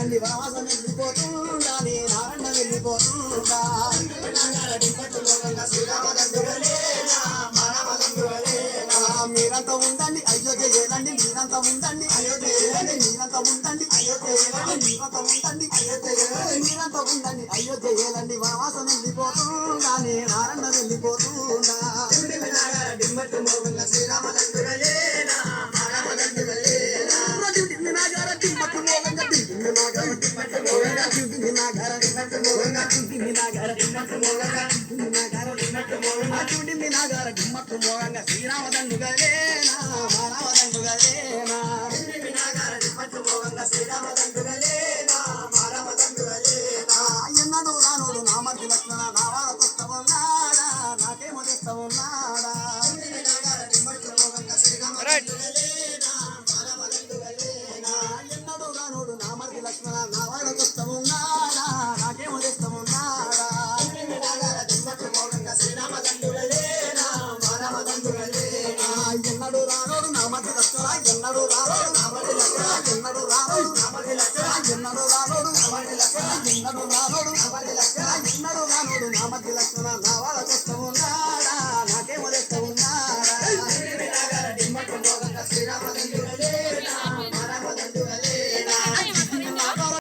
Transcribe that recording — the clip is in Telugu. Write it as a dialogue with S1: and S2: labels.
S1: చేయాలండి వనవాసం వెళ్ళిపోతుండా నారన్న వెళ్ళిపోతుండా మీరంతా ఉండండి అయోధ్య చేయాలండి మీరంతా ఉండండి అయోధ్య చేయాలండి మీరంతా ఉండండి అయోధ్య చేయాలండి మీరంతా ఉండండి అయోధ్య చేయాలండి మీరంతా ఉండండి అయోధ్య చేయాలండి వనవాసం వెళ్ళిపోతుండా నారన్న వెళ్ళిపోతుండా ఎన్నడూ రానోడు నా మధ్య లక్షణ నా వాళ్ళకొస్తా ఉన్నాడా నాకేమో తెస్తా ఉన్నాడా ఎన్నడూ రానోడు నా మధ్య లక్షణ నా వాళ్ళకొస్తా ఉన్నాడా నాకేమో తెస్తా ఉన్నాడా ఎన్నడూ రానోడు నా మధ్య లక్షణ ఎన్నడూ రానోడు నా మధ్య లక్షణ ఎన్నడూ రానోడు నా మధ్య లక్షణ ఎన్నడూ రానోడు నా మధ్య లక్షణ ఎన్నడూ రానోడు నా మధ్య లక్షణ ఎన్నడూ రానోడు నా మధ్య లక్షణ నా